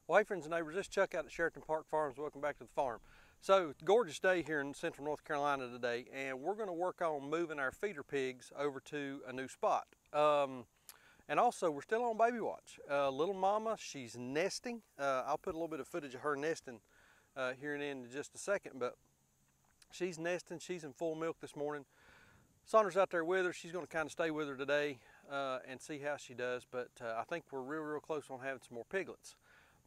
Well, hey friends and neighbors, this is Chuck out at Sheraton Park Farms. Welcome back to the farm. So, gorgeous day here in central North Carolina today, and we're going to work on moving our feeder pigs over to a new spot. And also, we're still on baby watch. Little mama, she's nesting. I'll put a little bit of footage of her nesting here and in just a second, but she's nesting. She's in full milk this morning. Sondra's out there with her. She's going to kind of stay with her today and see how she does, but I think we're real close on having some more piglets.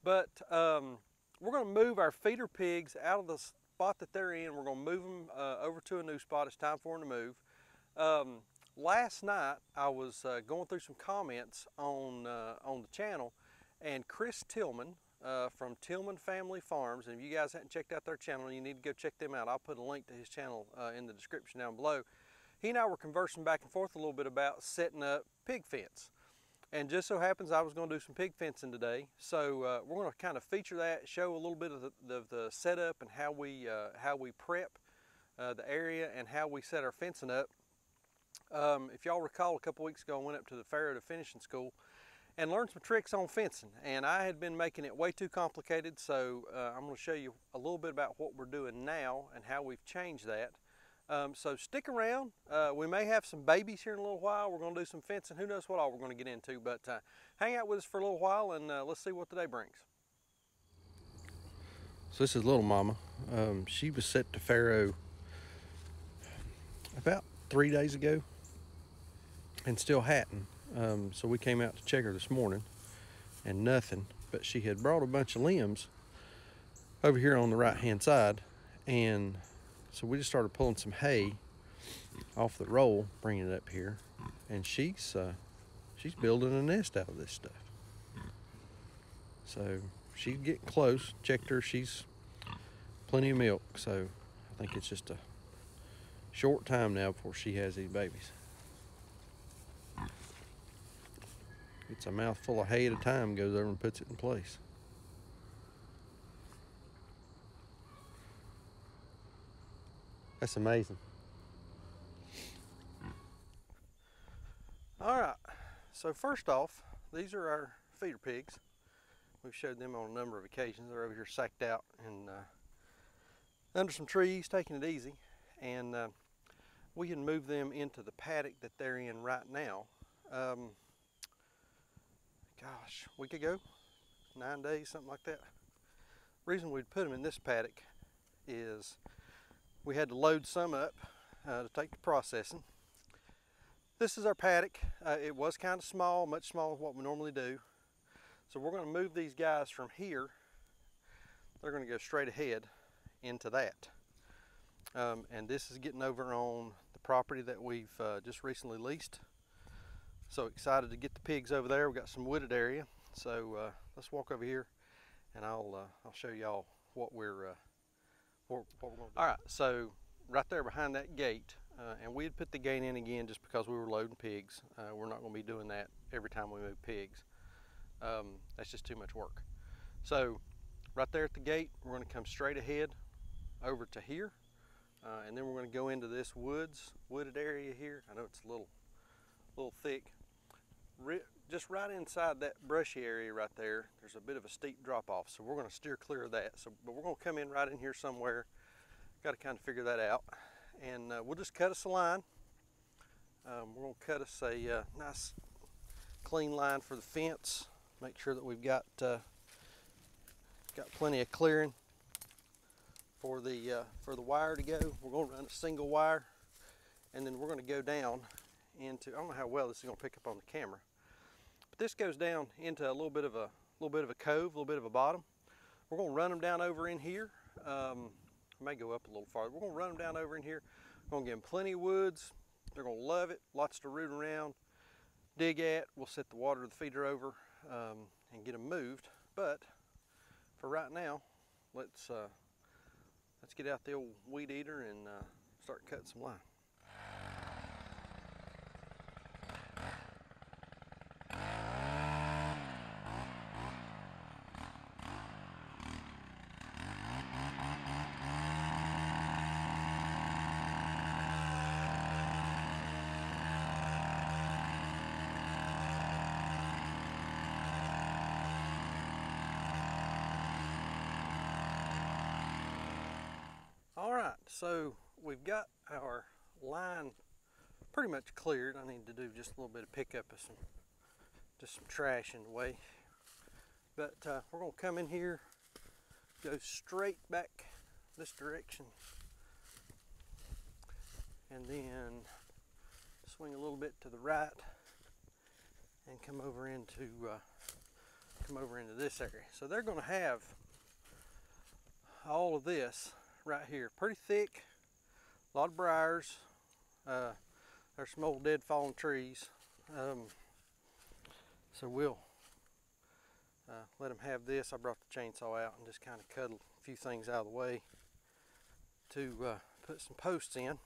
But we're going to move our feeder pigs out of the spot that they're in. We're going to move them over to a new spot. It's time for them to move. Last night I was going through some comments on the channel, and Chris Tillman from Tillman Family Farms, and if you guys haven't checked out their channel, you need to go check them out. I'll put a link to his channel in the description down below. He and I were conversing back and forth a little bit about setting up pig fence. And just so happens I was going to do some pig fencing today, so we're going to kind of feature that, show a little bit of the setup and how we prep the area and how we set our fencing up. If y'all recall, a couple weeks ago I went up to the Pharaoh to finishing school and learned some tricks on fencing, and I had been making it way too complicated, so I'm going to show you a little bit about what we're doing now and how we've changed that. So stick around. We may have some babies here in a little while. We're going to do some fencing. Who knows what all we're going to get into, but hang out with us for a little while and let's see what the day brings. So this is little mama. She was set to Pharaoh about 3 days ago and still hadn't. So we came out to check her this morning and nothing, but she had brought a bunch of limbs over here on the right hand side, and so we just started pulling some hay off the roll, bringing it up here, and she's building a nest out of this stuff. So she's getting close. Checked her, she's plenty of milk, so I think it's just a short time now before she has these babies. It's a mouthful of hay at a time, goes over and puts it in place. That's amazing. All right, so first off, these are our feeder pigs. We've showed them on a number of occasions. They're over here sacked out and under some trees, taking it easy. And we can move them into the paddock that they're in right now. Gosh, a week ago, 9 days, something like that. Reason we'd put them in this paddock is we had to load some up to take to processing. This is our paddock. It was kind of small, much smaller than what we normally do. So we're going to move these guys from here. They're going to go straight ahead into that. And this is getting over on the property that we've just recently leased. So excited to get the pigs over there. We've got some wooded area. So let's walk over here and I'll show y'all what we're going to do. All right, so right there behind that gate, and we had put the gate in again just because we were loading pigs. We're not going to be doing that every time we move pigs. That's just too much work. So right there at the gate, we're going to come straight ahead over to here, and then we're going to go into this wooded area here. I know it's a little thick. Just right inside that brushy area right there, there's a bit of a steep drop off, so we're going to steer clear of that. But we're going to come in right in here somewhere. Got to kind of figure that out, and we'll just cut us a line. We're going to cut us a nice clean line for the fence. Make sure that we've got plenty of clearing for the wire to go. We're going to run a single wire, and then we're going to go down into, I don't know how well this is going to pick up on the camera, but this goes down into a little bit of a cove, a little bit of a bottom. We're going to run them down over in here. May go up a little farther. We're going to run them down over in here. We're going to give them plenty of woods. They're going to love it. Lots to root around, dig at. We'll set the water of the feeder over and get them moved. But for right now, let's get out the old weed eater and start cutting some line. All right, so we've got our line pretty much cleared. I need to do just a little bit of pickup of some trash in the way. But we're gonna come in here, go straight back this direction, and then swing a little bit to the right and come over into this area. So they're gonna have all of this right here, pretty thick, a lot of briars. There's some old dead fallen trees. So we'll let them have this. I brought the chainsaw out and just kind of cut a few things out of the way to put some posts in.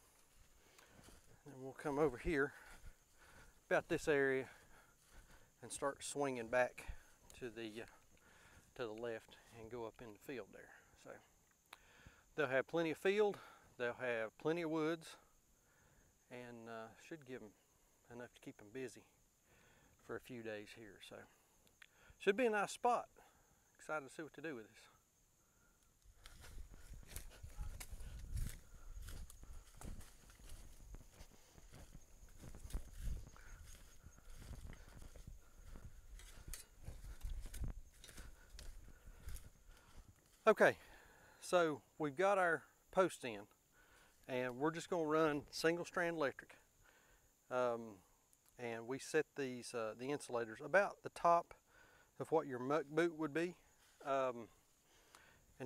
And we'll come over here about this area and start swinging back to the left and go up in the field there. So they'll have plenty of field, they'll have plenty of woods, and should give them enough to keep them busy for a few days here. So should be a nice spot. Excited to see what to do with this. Okay, so we've got our post in, and we're just going to run single strand electric. And we set these the insulators about the top of what your muck boot would be, and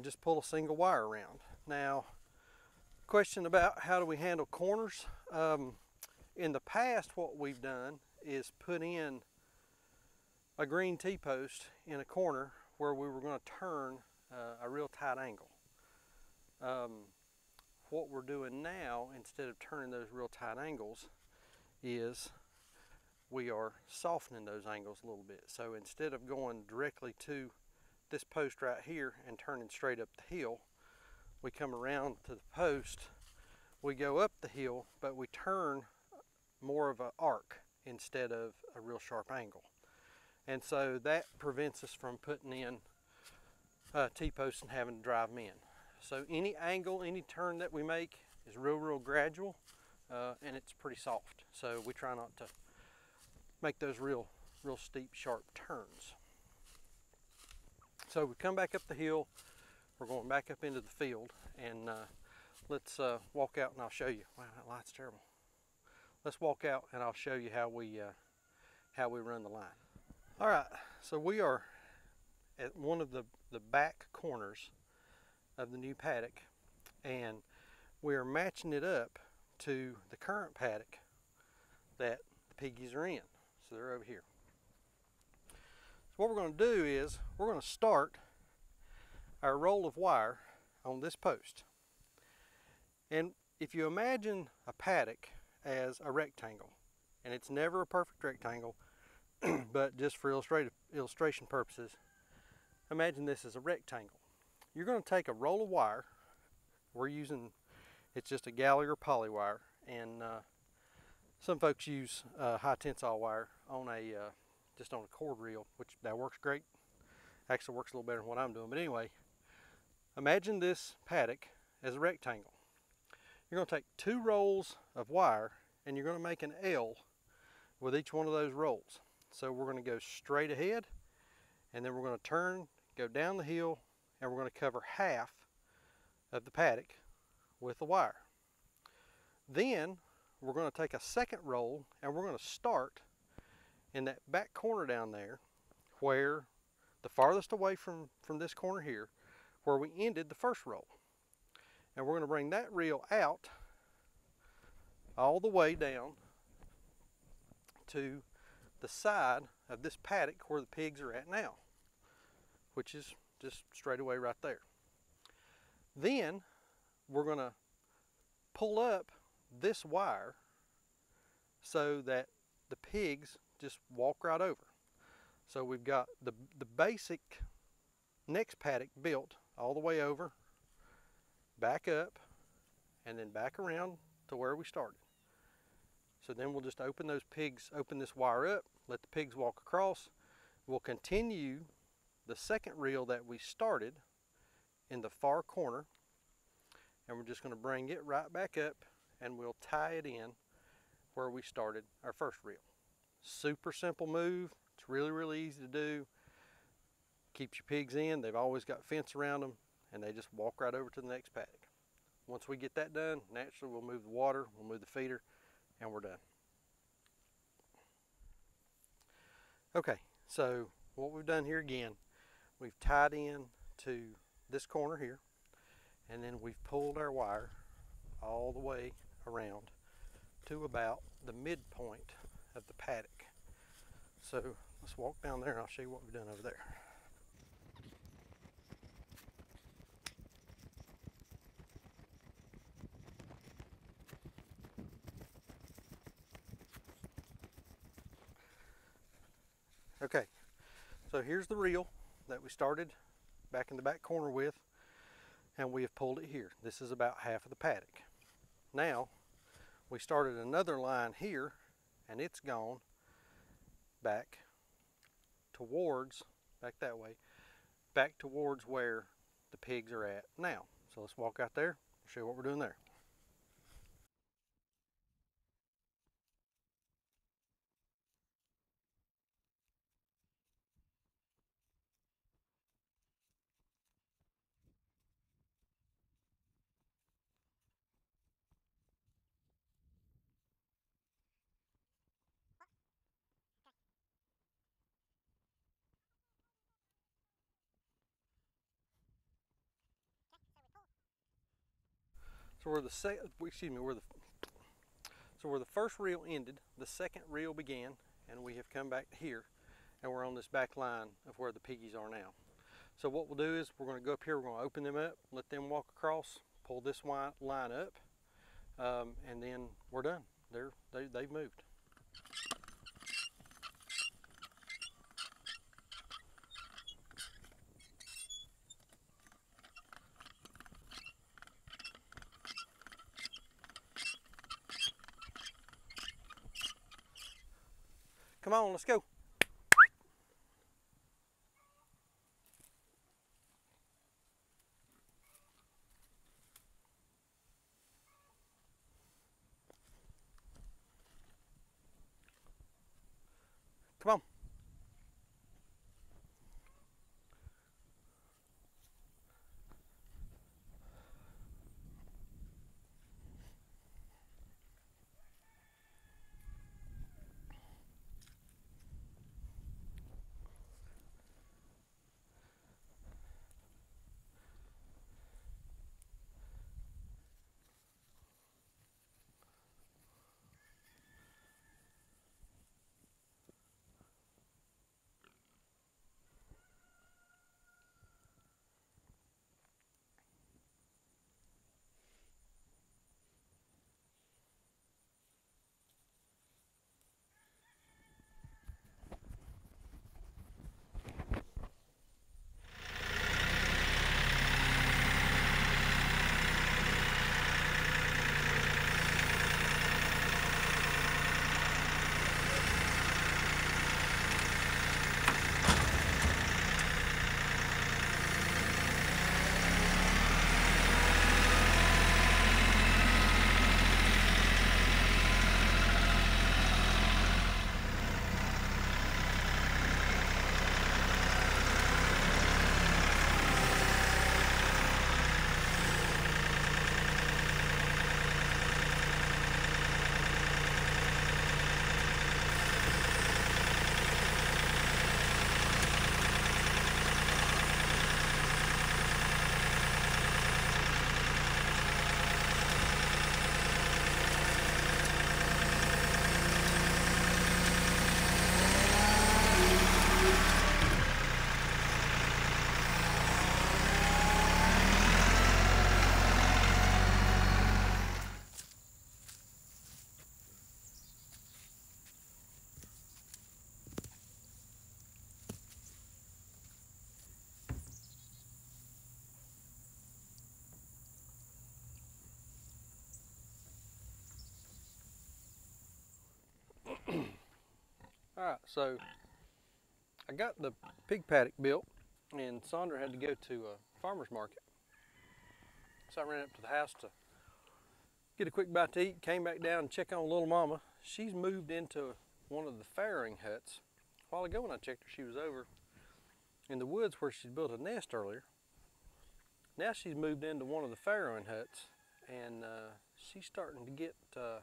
just pull a single wire around. Now, question about how do we handle corners? In the past, what we've done is put in a green T-post in a corner where we were going to turn a real tight angle. What we're doing now, instead of turning those real tight angles, is we are softening those angles a little bit. So instead of going directly to this post right here and turning straight up the hill, we come around to the post, we go up the hill, but we turn more of an arc instead of a real sharp angle. And so that prevents us from putting in T-posts and having to drive them in. So any angle, any turn that we make is real gradual, and it's pretty soft. So we try not to make those real steep, sharp turns. So we come back up the hill, we're going back up into the field, and let's walk out and I'll show you. Wow, that light's terrible. Let's walk out and I'll show you how we run the line. All right, so we are at one of the back corners of the new paddock, and we are matching it up to the current paddock that the piggies are in. So they're over here. So what we're going to do is we're going to start our roll of wire on this post. And if you imagine a paddock as a rectangle, and it's never a perfect rectangle, but just for illustration purposes, imagine this as a rectangle. You're going to take a roll of wire. We're using, it's just a Gallagher poly wire, and some folks use high tensile wire on just on a cord reel, which that works great. Actually works a little better than what I'm doing. But anyway, imagine this paddock as a rectangle. You're going to take 2 rolls of wire, and you're going to make an L with each one of those rolls. So we're going to go straight ahead, and then we're going to turn, go down the hill, and we're going to cover half of the paddock with the wire. Then we're going to take a second roll, and we're going to start in that back corner down there, where the farthest away from this corner here, where we ended the first roll. And we're going to bring that reel out all the way down to the side of this paddock where the pigs are at now, which is just straight away right there. Then we're going to pull up this wire so that the pigs just walk right over. So we've got the basic next paddock built all the way over, back up, and then back around to where we started. So then we'll just open this wire up, let the pigs walk across. We'll continue the second reel that we started in the far corner, and we're just going to bring it right back up and we'll tie it in where we started our first reel. Super simple move. It's really easy to do. Keeps your pigs in. They've always got fence around them, and they just walk right over to the next paddock. Once we get that done, naturally we'll move the water, we'll move the feeder, and we're done. Okay, so what we've done here again, we've tied in to this corner here, and then we've pulled our wire all the way around to about the midpoint of the paddock. So let's walk down there and I'll show you what we've done over there. Okay, so here's the reel that we started back in the back corner with, and we have pulled it here. This is about half of the paddock. Now, we started another line here, and it's gone back towards, back that way, back towards where the pigs are at now. So let's walk out there, show you what we're doing there. So where the first reel ended, the second reel began, and we have come back here, and we're on this back line of where the piggies are now. So what we'll do is we're going to go up here, we're going to open them up, let them walk across, pull this line up, and then we're done. They've moved. Come on, let's go. Come on. Alright, so I got the pig paddock built, and Sandra had to go to a farmer's market. So I ran up to the house to get a quick bite to eat, came back down and check on little mama. She's moved into one of the farrowing huts. A while ago when I checked her, she was over in the woods where she'd built a nest earlier. Now she's moved into one of the farrowing huts, and she's starting to get a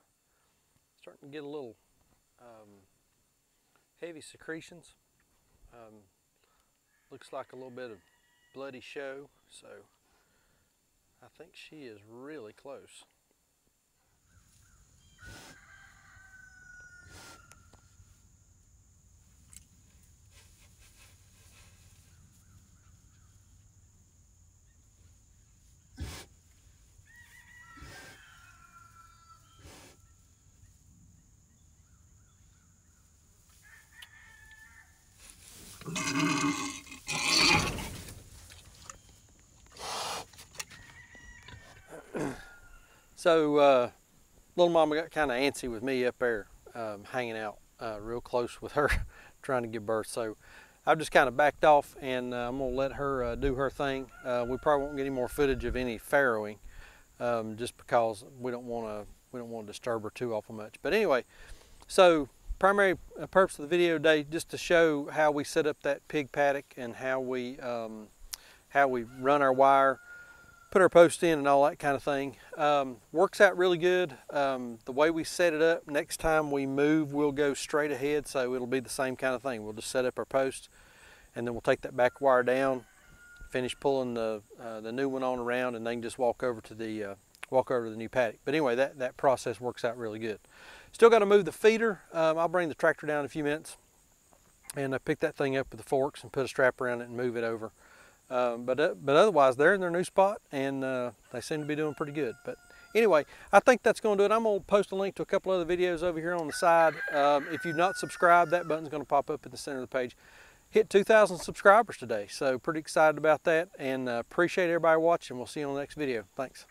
little heavy secretions. Looks like a little bit of bloody show, so I think she is really close. So little mama got kind of antsy with me up there, hanging out real close with her, trying to give birth. So I've just kind of backed off, and I'm gonna let her do her thing. We probably won't get any more footage of any farrowing, just because we don't want to disturb her too awful much. But anyway, so primary purpose of the video today, just to show how we set up that pig paddock and how we run our wire, put our post in and all that kind of thing. Works out really good. The way we set it up, next time we move, we'll go straight ahead, so it'll be the same kind of thing. We'll just set up our post, and then we'll take that back wire down, finish pulling the new one on around, and then just walk over to the new paddock. But anyway, that process works out really good. Still got to move the feeder. I'll bring the tractor down in a few minutes and pick that thing up with the forks and put a strap around it and move it over. But otherwise, they're in their new spot, and they seem to be doing pretty good. But anyway, I think that's going to do it. I'm going to post a link to a couple other videos over here on the side. If you've not subscribed, that button's going to pop up in the center of the page. Hit 2,000 subscribers today, so pretty excited about that, and appreciate everybody watching. We'll see you on the next video. Thanks.